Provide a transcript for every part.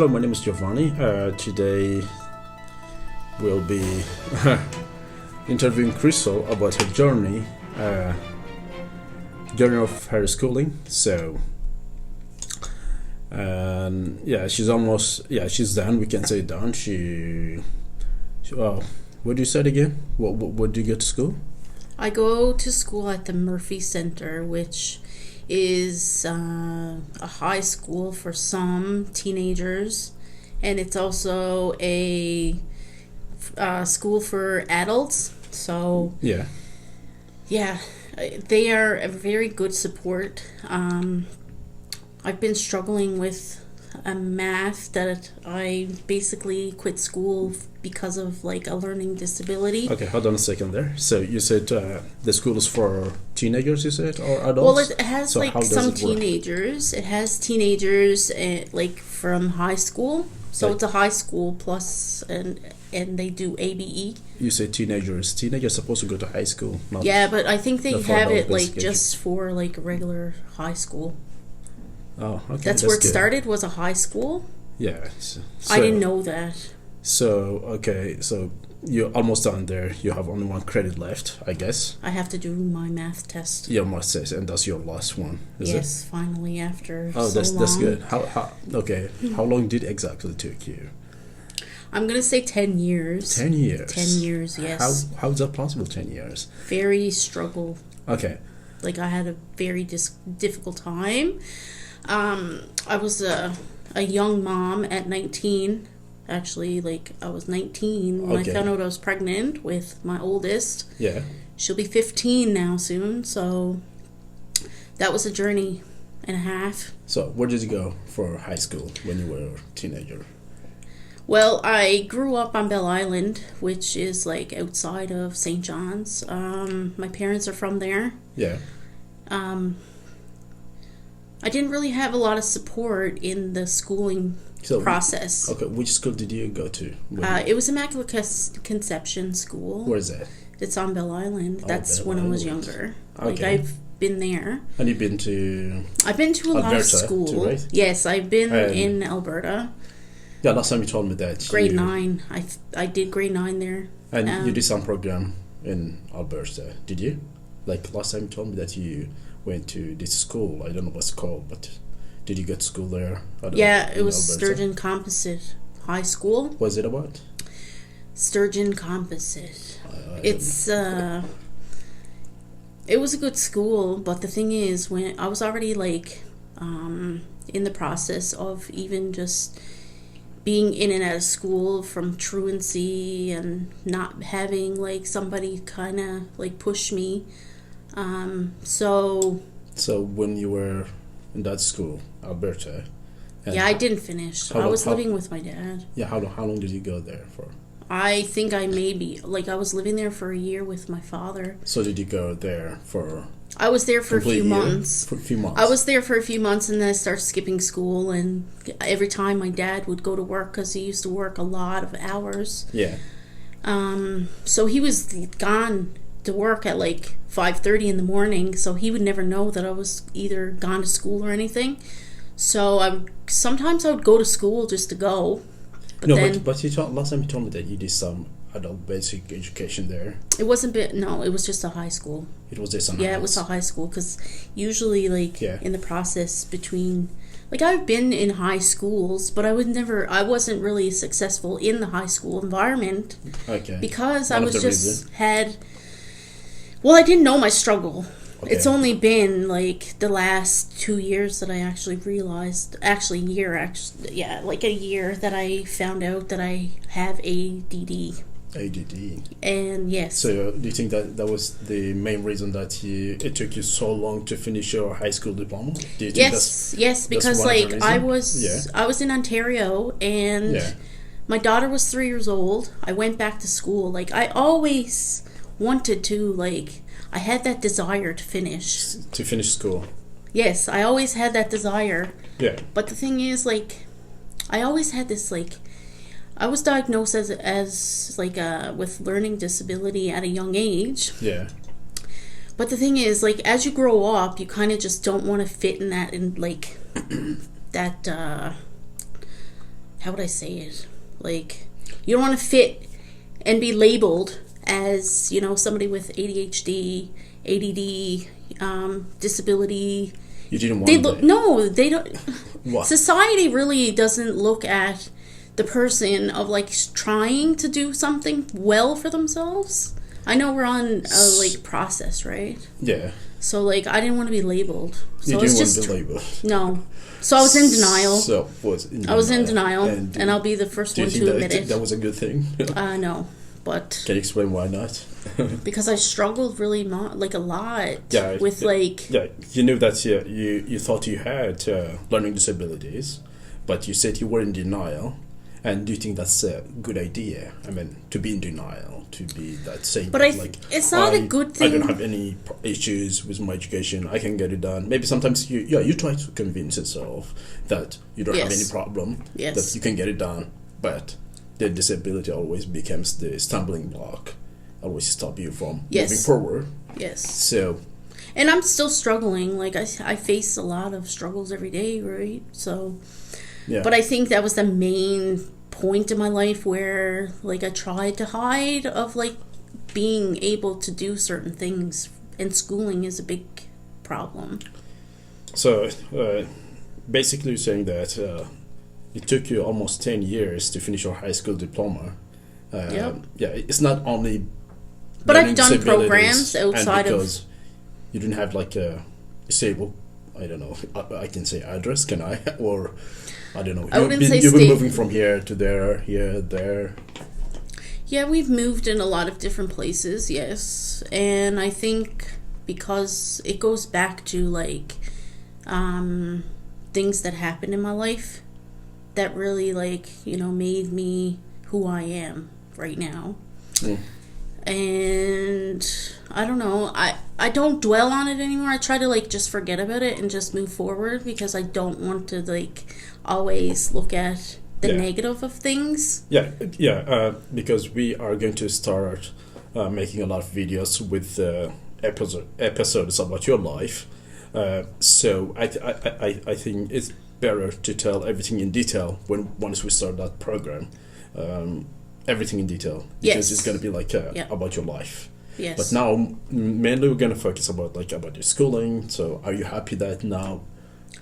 Hello, my name is Giovanni. Today we'll be interviewing Krystal about her journey of her schooling. So, she's done. We can say done. What do you say again? What do you get to school? I go to school at the Murphy Center, which is a high school for some teenagers, and it's also a school for adults. So yeah, they are a very good support. I've been struggling with math that I basically quit school because of like a learning disability. Okay, hold on a second there. So you said the school is for teenagers, you said, or adults? Well, it has so some teenagers. It has teenagers like from high school. So it's a high school plus, and they do ABE. You say teenagers. Teenagers are supposed to go to high school. Yeah, but I think they have it like just for like regular high school. Oh, okay. That's where it started, was a high school. Yeah. So, I didn't know that. So, okay. So you're almost done there. You have only one credit left, I guess. I have to do my math test. Your math test, and that's your last one, is it? Yes, finally, after that's good. How long did it exactly take you? I'm going to say 10 years. 10 years? 10 years, yes. How is that possible, 10 years? Very struggle. Okay. Like, I had a very difficult time. I was a young mom at 19. Actually, like, I was 19 when I found out I was pregnant with my oldest. Yeah. She'll be 15 now soon, so that was a journey and a half. So, where did you go for high school when you were a teenager? Well, I grew up on Bell Island, which is, like, outside of St. John's. My parents are from there. Yeah. I didn't really have a lot of support in the schooling process. Okay, which school did you go to? It was Immaculate Conception School. Where is that? It's on Bell Island. That's when I was younger. Okay. Like, I've been there. And you've been to... I've been to a lot of schools. Too, right? Yes, I've been in Alberta. Yeah, last time you told me that. Grade 9. I did grade 9 there. And you did some program in Alberta, did you? Like, last time you told me that you went to this school. I don't know what's it called, but did you get school there? It was Alberta? Sturgeon Composite High School. What was it about? Sturgeon Composite. It was a good school, but the thing is, when I was already like in the process of even just being in and out of school from truancy and not having like somebody kind of like push me. So when you were in that school, Alberta. I didn't finish. I was living with my dad. Yeah, how long did you go there for? I think I was living there for a year with my father. So did you go there for... I was there for a few months. For a few months. I was there for a few months, and then I started skipping school, and every time my dad would go to work, because he used to work a lot of hours. Yeah. So he was gone to work at like 5:30 in the morning, so he would never know that I was either gone to school or anything. So sometimes I would go to school just to go. But last time you told me that you did some adult basic education there. It wasn't it was just a high school. It was just it was a high school, because usually in the process between, like, I've been in high schools, but I wasn't really successful in the high school environment. Okay. Because I didn't know my struggle. Okay. It's only been like the last 2 years that I actually realized, a year that I found out that I have ADD. ADD. And yes. So do you think that was the main reason that it took you so long to finish your high school diploma? Do you think yes, because like I was in Ontario, and my daughter was 3 years old. I went back to school. Like, I always wanted to, like, I had that desire to finish. To finish school. Yes, I always had that desire. Yeah. But the thing is, like, I always had this, like, I was diagnosed as with learning disability at a young age. Yeah. But the thing is, like, as you grow up, you kind of just don't want to fit in that, in like that how would I say it? Like, you don't want to fit and be labeled as, somebody with ADHD, ADD, disability. You didn't want that? No, they don't. What? Society really doesn't look at the person of, like, trying to do something well for themselves. I know we're on a, like, process, right? Yeah. So, like, I didn't want to be labeled. So You didn't want to be labeled? No. So I was in denial. I was in denial, and I'll be the first one to admit it. That was a good thing? No, but... Can you explain why not? Because I struggled really a lot with, like... Yeah, you knew that you thought you had learning disabilities, but you said you were in denial. And do you think that's a good idea? I mean, to be in denial, to be that same. But it's not a good thing. I don't have any issues with my education. I can get it done. Maybe sometimes you try to convince yourself that you don't have any problem, that you can get it done. But the disability always becomes the stumbling block, always stop you from moving forward. Yes. So. And I'm still struggling. Like, I face a lot of struggles every day, right? So. Yeah. But I think that was the main point in my life where, like, I tried to hide of, like, being able to do certain things. And schooling is a big problem. So, basically you're saying that it took you almost 10 years to finish your high school diploma. Yeah, it's not only... But I've done programs outside of... Because you didn't have, like, a stable... I don't know. I can say address, can I? Or... I don't know. You've been moving from here to there, here, there. Yeah, we've moved in a lot of different places, yes. And I think because it goes back to, like, things that happened in my life that really, like, made me who I am right now. Mm. And I don't know, I don't dwell on it anymore. I try to, like, just forget about it and just move forward because I don't want to, like, always look at the negative of things. Because we are going to start making a lot of videos with episodes about your life. So I think it's better to tell everything in detail once we start that program. Everything in detail, because it's going to be like about your life. Yes. But now mainly we're going to focus about your schooling. So are you happy that now?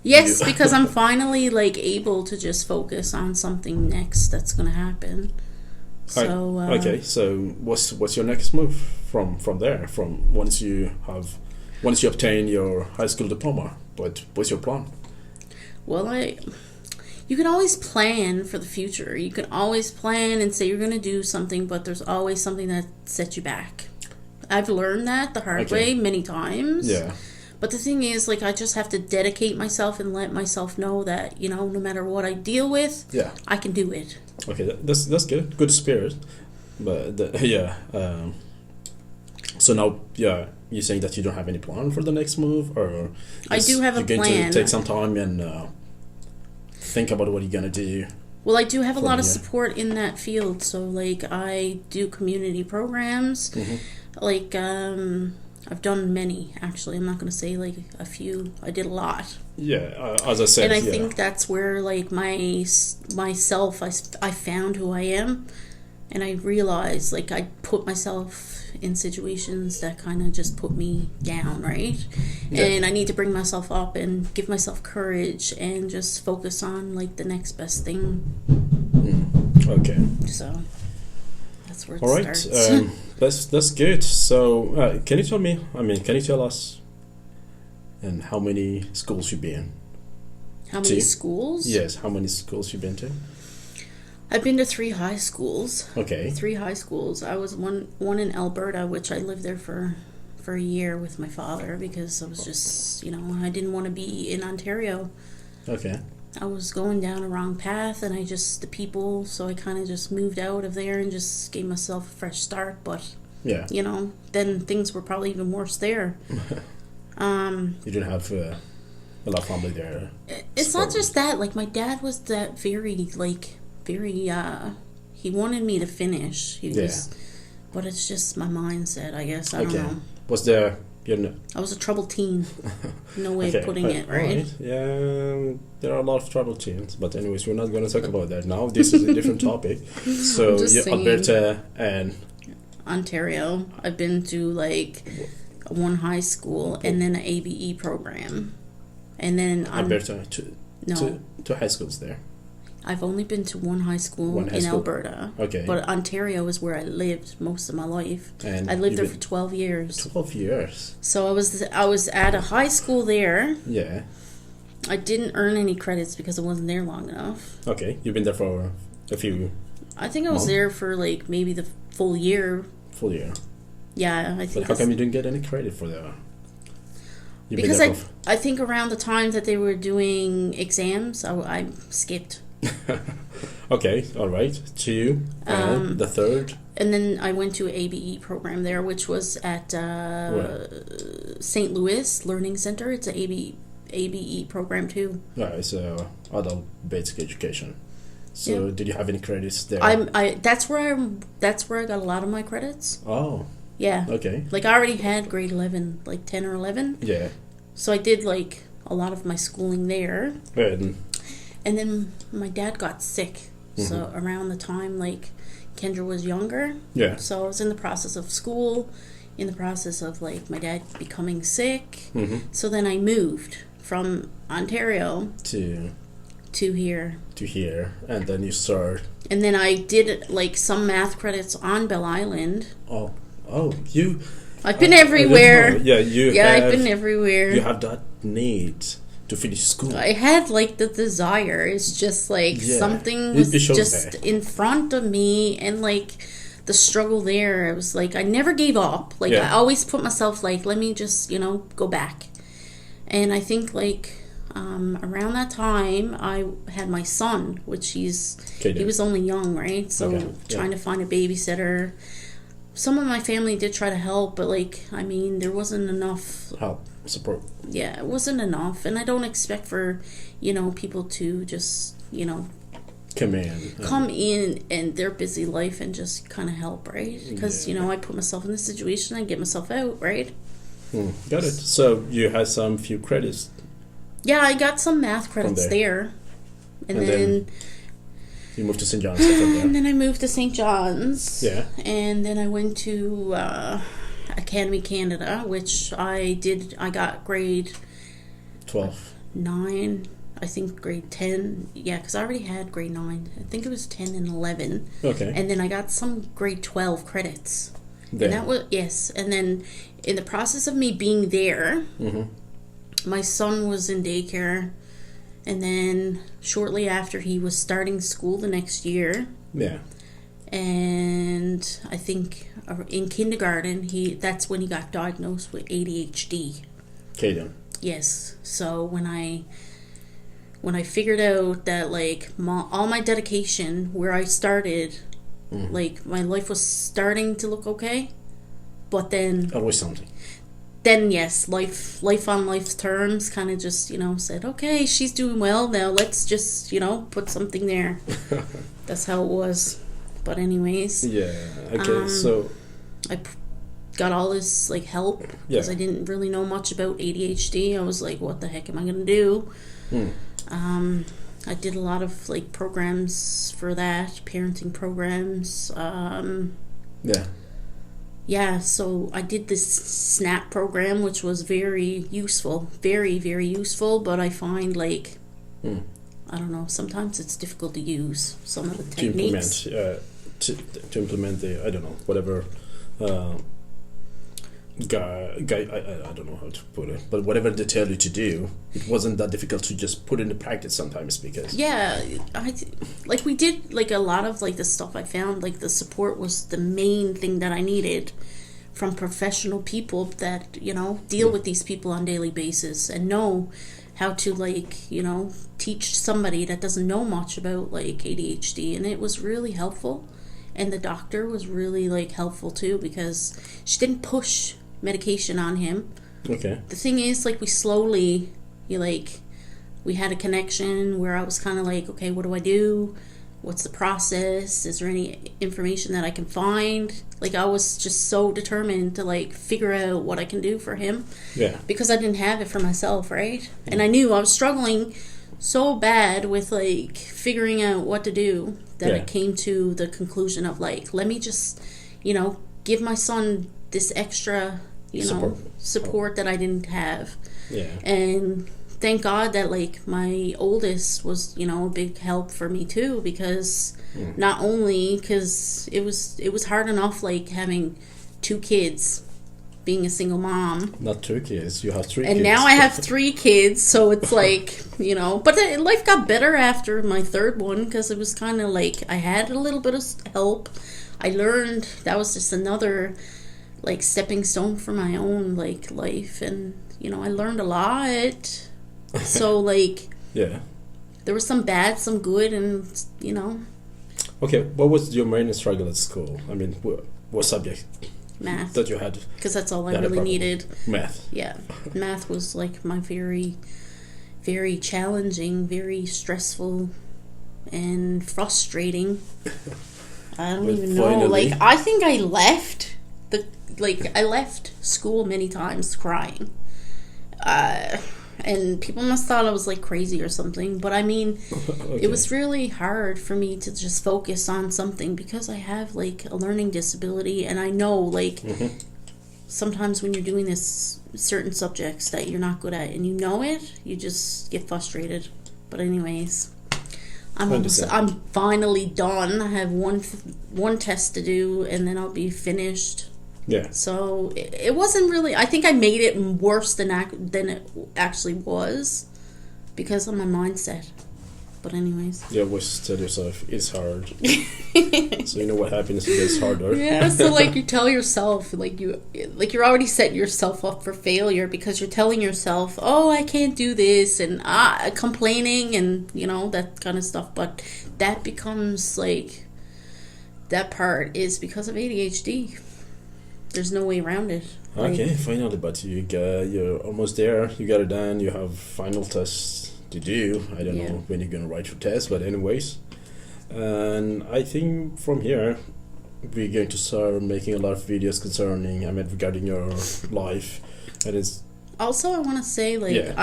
Yes, because I'm finally, like, able to just focus on something next that's going to happen. So okay, so what's your next move from there? From once you obtain your high school diploma, what's your plan? Well, you can always plan for the future. You can always plan and say you're going to do something, but there's always something that sets you back. I've learned that the hard way many times. Yeah. But the thing is, like, I just have to dedicate myself and let myself know that, no matter what I deal with, I can do it. Okay, that's good. Good spirit. But, so now, you're saying that you don't have any plan for the next move? Or I do have a plan. You're going to take some time and think about what you're going to do? Well, I do have a lot of support in that field. So, like, I do community programs. Mm-hmm. Like, I've done many, actually. I'm not going to say, like, a few. I did a lot. Yeah, as I said, and I think that's where, like, myself, I found who I am. And I realized, like, I put myself in situations that kind of just put me down, right? Yeah. And I need to bring myself up and give myself courage and just focus on, like, the next best thing. Okay. So, that's where it starts. All right. That's good. So, can you tell us and how many schools you've been? How many schools? Yes, how many schools you've been to? I've been to 3 high schools. Okay. 3 high schools. I was one in Alberta, which I lived there for a year with my father because I was just, I didn't want to be in Ontario. Okay. I was going down a wrong path, and so I kind of just moved out of there and just gave myself a fresh start. But, then things were probably even worse there. You didn't have a lot of family there. It's not just that. Like, my dad was that very, he wanted me to finish. But it's just my mindset, I guess. I don't know. Was there You're not. I was a troubled teen. No way of putting it, right? Right. Yeah, there are a lot of troubled teens. But anyways, we're not going to talk about that now. This is a different topic. So, Alberta and... Ontario. I've been to, like, one high school and then an ABE program. And then... Alberta, two high schools there. I've only been to one high school in Alberta. Okay. But Ontario is where I lived most of my life. And I lived there for 12 years. 12 years. So I was at a high school there. Yeah. I didn't earn any credits because I wasn't there long enough. Okay. You've been there for a few I think I was there for like maybe the full year. Full year. Yeah, I think. But how come you didn't get any credit for that? Because I think around the time that they were doing exams, I skipped. Okay, all right. 2, and the third. And then I went to an ABE program there, which was at St. Louis Learning Center. It's an ABE program too. Yeah, it's adult basic education. So, did you have any credits there? That's where I got a lot of my credits. Oh. Yeah. Okay. Like I already had grade 11, like 10 or 11. Yeah. So I did like a lot of my schooling there. And then my dad got sick. So around the time like Kendra was younger. Yeah. So I was in the process of school, in the process of like my dad becoming sick. So then I moved from Ontario to here. And then you start. And then I did like some math credits on Bell Island. Oh, you. I've been everywhere. I've been everywhere. You have that need to finish school. I had like the desire. It's just like something was just in front of me, and like the struggle there. It was like I never gave up. Like I always put myself like, let me just go back. And I think like around that time I had my son, which he was only young, right? So trying to find a babysitter. Some of my family did try to help, but like, I mean, there wasn't enough help, support. Yeah, it wasn't enough. And I don't expect for, people to just, come in and their busy life and just kind of help, right? Because, I put myself in this situation, I get myself out, right? Got it. So you had some few credits. Yeah, I got some math credits there. And then you moved to St. John's from there. And then I moved to St. John's. Yeah. And then I went to Academy Canada, which I got grade 12. 9. I think grade 10. Yeah, because I already had grade 9. I think it was 10 and 11. Okay. And then I got some grade 12 credits. There. And that was, yes. And then in the process of me being there, my son was in daycare. And then shortly after, he was starting school the next year. Yeah. And I think in kindergarten, that's when he got diagnosed with ADHD. Caden. Yes. So when I figured out that like all my dedication where I started, like my life was starting to look okay, but then always something. Then yes, life on life's terms kind of just, said, okay, she's doing well now. Let's just, put something there. That's how it was. But anyways. Yeah. Okay. So I got all this like help because I didn't really know much about ADHD. I was like, what the heck am I going to do? I did a lot of like programs for that, parenting programs. Yeah, so I did this SNAP program, which was very useful, very, very useful, but I find, like, I don't know, sometimes it's difficult to use some of the techniques. To implement the, I don't know, whatever, I don't know how to put it, but whatever they tell you to do, it wasn't that difficult to just put into practice sometimes because... Yeah, we did, like, a lot of, like, the stuff I found, like, the support was the main thing that I needed from professional people that, deal with these people on a daily basis and know how to, like, teach somebody that doesn't know much about, like, ADHD, and it was really helpful. And the doctor was really, like, helpful, too, because she didn't push medication on him. Okay. The thing is, like, we had a connection where I was kind of like, okay, what do I do? what's the process? Is there any information that I can find? Like, I was just so determined to, like, figure out what I can do for him. Yeah. Because I didn't have it for myself, right? And I knew I was struggling so bad with, like, figuring out what to do that I came to the conclusion of, like, let me just, you know, give my son this extra, you know, support that I didn't have. Yeah. And thank God that, like, my oldest was, you know, a big help for me too, because not only because it was hard enough, like, having 2 kids, being a single mom. Not 2 kids, you have 3 kids. And now I have 3 kids, so it's like, you know, but life got better after my 3rd one, because it was kind of like I had a little bit of help. I learned that was just another, like, stepping stone for my own, like, life, and, you know, I learned a lot. So, like, there was some bad, some good, and, you know. Okay, what was your main struggle at school? I mean, what subject? Math. That you had? Because that's all I really needed. Math. Yeah. Math was, like, my very, very challenging, very stressful, and frustrating. I don't even know. Like, I think I left I left school many times crying. And people must thought I was, like, crazy or something. But, I mean, It was really hard for me to just focus on something because I have, like, a learning disability. And I know, like, sometimes when you're doing this, certain subjects that you're not good at and you know it, you just get frustrated. But anyways, I'm finally done. I have one test to do and then I'll be finished. Yeah. So it wasn't really. I think I made it worse than it actually was because of my mindset. But anyways. You always tell yourself it's hard. So you know what happens, it gets harder. Yeah. So, like, you tell yourself, you're already setting yourself up for failure because you're telling yourself, oh, I can't do this, and complaining and, you know, that kind of stuff. But that becomes, like, that part is because of ADHD. There's no way around it. Okay, finally, but you're almost there. You got it done. You have final tests to do. I don't know when you're going to write your test, but anyways. And I think from here, we're going to start making a lot of videos regarding your life. And it's... Also, I want to say, like,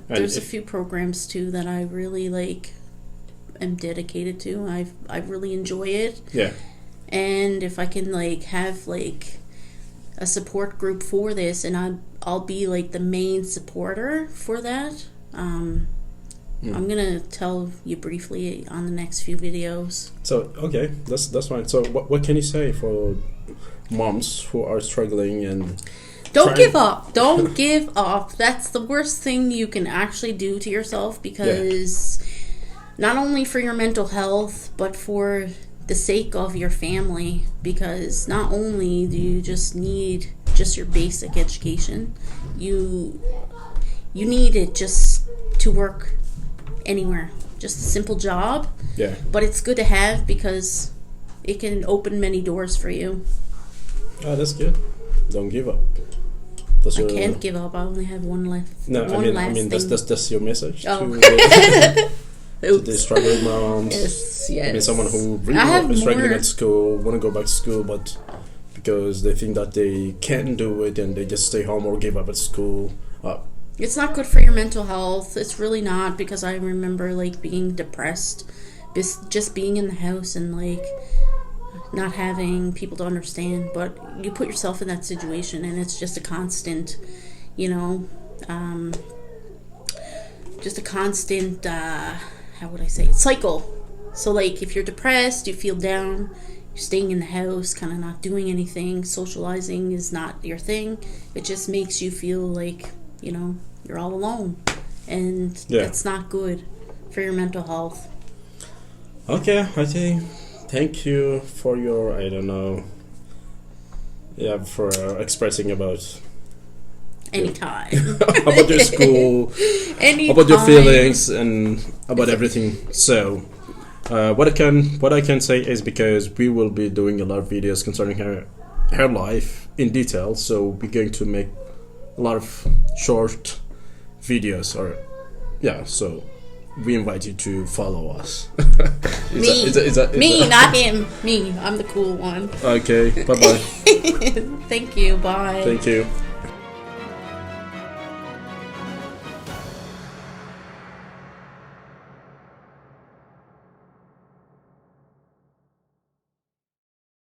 there's a few programs, too, that I really, like, am dedicated to. I really enjoy it. Yeah. And if I can, like, have, like, a support group for this, and I'll be, like, the main supporter for that. I'm gonna tell you briefly on the next few videos. So okay, that's fine. So what can you say for moms who are struggling and don't give up? Don't give up. That's the worst thing you can actually do to yourself, because not only for your mental health, but for the sake of your family, because not only do you just need just your basic education, you need it just to work anywhere, just a simple job. Yeah. But it's good to have because it can open many doors for you. Oh, that's good. Don't give up. I can't give up. I only have one left. No, I mean that's your message. Oh. To the struggling moms. Yes. I mean, someone who really is struggling at school, want to go back to school, but because they think that they can't do it and they just stay home or give up at school. It's not good for your mental health. It's really not, because I remember, like, being depressed, just being in the house and, like, not having people to understand. But you put yourself in that situation and it's just a constant, you know, just a constant, how would I say it? Cycle. So, like, if you're depressed, you feel down, you're staying in the house, kind of not doing anything, socializing is not your thing. It just makes you feel like, you know, you're all alone. And that's not good for your mental health. Okay, I think thank you for your, for expressing about... Anytime. about your school, about your feelings, and about everything. So, what I can say is, because we will be doing a lot of videos concerning her life in detail, so we're going to make a lot of short videos, so we invite you to follow us. Me, not him. Me. I'm the cool one. Okay. Bye-bye. Thank you. Bye. Thank you.